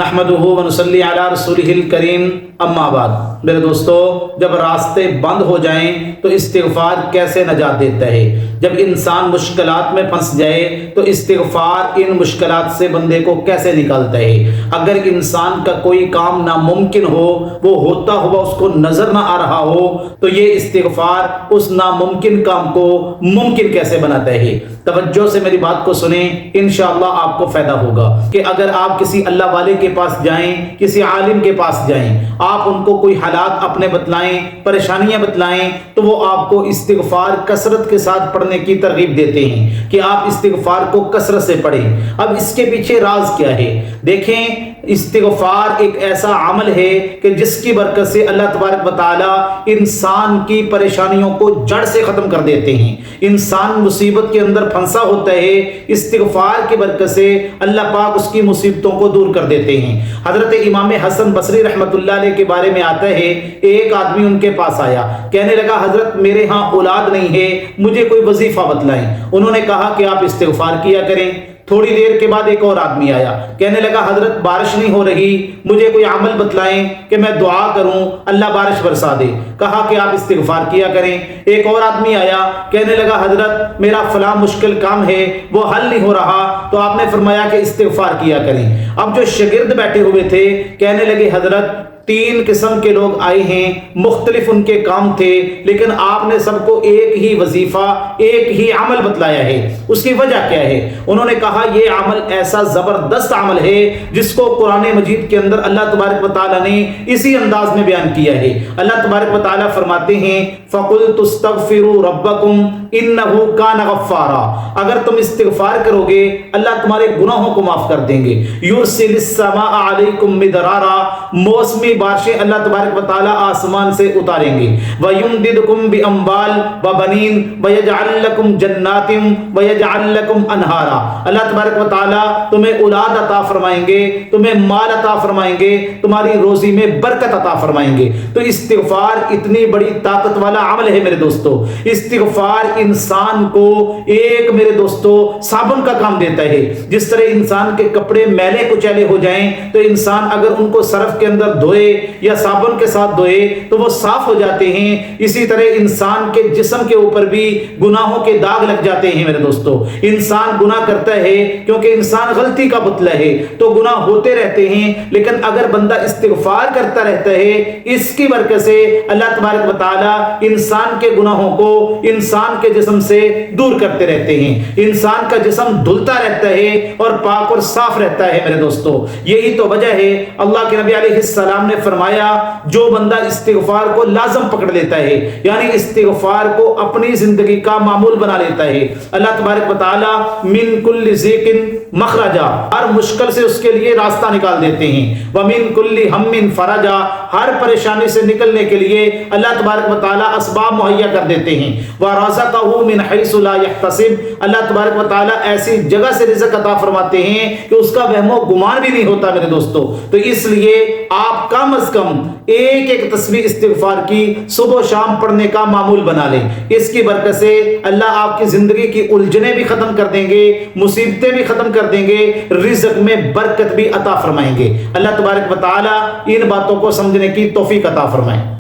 نحمدہ ونصلی علی رسولہ الکریم اما بعد۔ میرے دوستو، جب راستے بند ہو جائیں تو استغفار کیسے نجات دیتا ہے؟ جب انسان مشکلات میں پھنس جائے تو استغفار ان مشکلات سے بندے کو کیسے نکالتا ہے؟ اگر انسان کا کوئی کام ناممکن ہو، وہ ہوتا ہوا اس کو نظر نہ آ رہا ہو، تو یہ استغفار اس ناممکن کام کو ممکن کیسے بناتا ہے؟ توجہ سے میری بات کو سنیں، انشاءاللہ آپ کو فائدہ ہوگا کہ اگر آپ کسی اللہ والے کے پاس جائیں، کسی عالم کے پاس جائیں، آپ ان کو کوئی حالات اپنے بتلائیں، پریشانیاں بتلائیں، تو وہ آپ کو استغفار کثرت کے ساتھ پڑھنے کی ترغیب دیتے ہیں کہ آپ استغفار کو کثرت سے پڑھیں۔ اب اس کے پیچھے راز کیا ہے؟ دیکھیں، استغفار ایک ایسا عمل ہے کہ جس کی برکت سے اللہ تبارک و تعالی انسان کی پریشانیوں کو جڑ سے ختم کر دیتے ہیں۔ انسان مصیبت کے اندر پھنسا ہوتا ہے، استغفار کی برکت سے اللہ پاک اس کی مصیبتوں کو دور کر دیتے ہیں۔ حضرت امام حسن بصری رحمۃ اللہ علیہ کے بارے میں آتا ہے، ایک آدمی ان کے پاس آیا، کہنے لگا حضرت میرے ہاں اولاد نہیں ہے، مجھے کوئی وظیفہ بتلائیں۔ انہوں نے کہا کہ آپ استغفار کیا کریں۔ تھوڑی دیر کے بعد ایک اور آدمی آیا، کہنے لگا حضرت بارش نہیں ہو رہی، مجھے کوئی عمل بتلائیں کہ میں دعا کروں اللہ بارش برسا دے۔ کہا کہ آپ استغفار کیا کریں۔ ایک اور آدمی آیا، کہنے لگا حضرت میرا فلاں مشکل کام ہے، وہ حل نہیں ہو رہا، تو آپ نے فرمایا کہ استغفار کیا کریں۔ اب جو شاگرد بیٹھے ہوئے تھے کہنے لگے حضرت 3 قسم کے لوگ آئے ہیں، مختلف ان کے کام تھے، لیکن آپ نے سب کو ایک ہی وظیفہ، ایک ہی عمل بتلایا ہے، اس کی وجہ کیا ہے؟ انہوں نے کہا یہ عمل ایسا زبردست عمل ہے جس کو قرآن مجید کے اندر اللہ تبارک و تعالیٰ نے اسی انداز میں بیان کیا ہے۔ اللہ تبارک و تعالیٰ فرماتے ہیں فَقُلْتُ اسْتَغْفِرُوا رَبَّكُمْ إِنَّهُ كَانَ غَفَّارًا، اگر تم استغفار کرو گے اللہ تمہارے گناہوں کو معاف کر دیں گے۔ يُرْسِلِ السَّمَاءَ عَلَيْكُمْ مِدْرَارًا، موسمی بارشیں اللہ تبارک و تعالیٰ آسمان سے اتاریں گے۔ وَيُمْدِدْكُمْ بِأَمْوَالٍ وَبَنِينَ وَيَجْعَلْ لَكُمْ جَنَّاتٍ وَيَجْعَلْ لَكُمْ أَنْهَارًا، اللہ تبارک و تعالیٰ تمہیں اولاد عطا فرمائیں گے، تمہیں مال عطا فرمائیں گے، تمہاری روزی میں برکت عطا فرمائیں گے۔ تو استغفار اتنی بڑی طاقت والا عمل ہے میرے دوستو۔ استغفار انسان کو ایک میرے دوستو صابن کا کام دیتا ہے۔ جس طرح انسان کے کپڑے میلے کچیلے ہو جائیں تو انسان اگر ان کو صرف کے اندر دھوئے یا صابن کے ساتھ دھوئے تو وہ صاف ہو جاتے ہیں، اسی طرح انسان کے جسم کے اوپر بھی گناہوں کے داغ لگ جاتے ہیں میرے دوستو۔ انسان گناہ کرتا ہے کیونکہ انسان غلطی کا پتلا ہے، تو گناہ ہوتے رہتے ہیں، لیکن اگر بندہ استغفار کرتا رہتا ہے اس کی برکت سے اللہ تبارک و تعالیٰ انسان کے گناہوں کو انسان کے جسم سے دور کرتے رہتے ہیں، انسان کا جسم دھلتا رہتا ہے اور پاک اور صاف رہتا ہے میرے دوستو۔ یہی تو وجہ ہے اللہ کے نبی علیہ السلام نے فرمایا جو بندہ استغفار کو لازم پکڑ لیتا ہے، یعنی استغفار کو اپنی زندگی کا معمول بنا لیتا ہے، اللہ تبارک و تعالیٰ من کل ضیق مخرجا، ہر مشکل سے اس کے لیے راستہ نکال دیتے ہیں، ومن کل ہم فرجا، ہر پریشانی سے نکلنے کے لیے اللہ تبارک و تعالیٰ اسباب مہیا کر دیتے ہیں، ورزقہ من حیث لا یحتسب، اللہ تبارک و تعالیٰ ایسی جگہ سے رزق عطا فرماتے ہیں کہ اس کا وہم و گمان بھی نہیں ہوتا میرے دوستو۔ تو اس لیے آپ کم از کم ایک تسبیح استغفار کی صبح و شام پڑھنے کا معمول بنا لیں، اس کی برکت سے اللہ آپ کی زندگی کی الجھنیں بھی ختم کر دیں گے، مصیبتیں بھی ختم کر دیں گے، رزق میں برکت بھی عطا فرمائیں گے۔ اللہ تبارک و تعالیٰ ان باتوں کو سمجھنے کی توفیق عطا فرمائے۔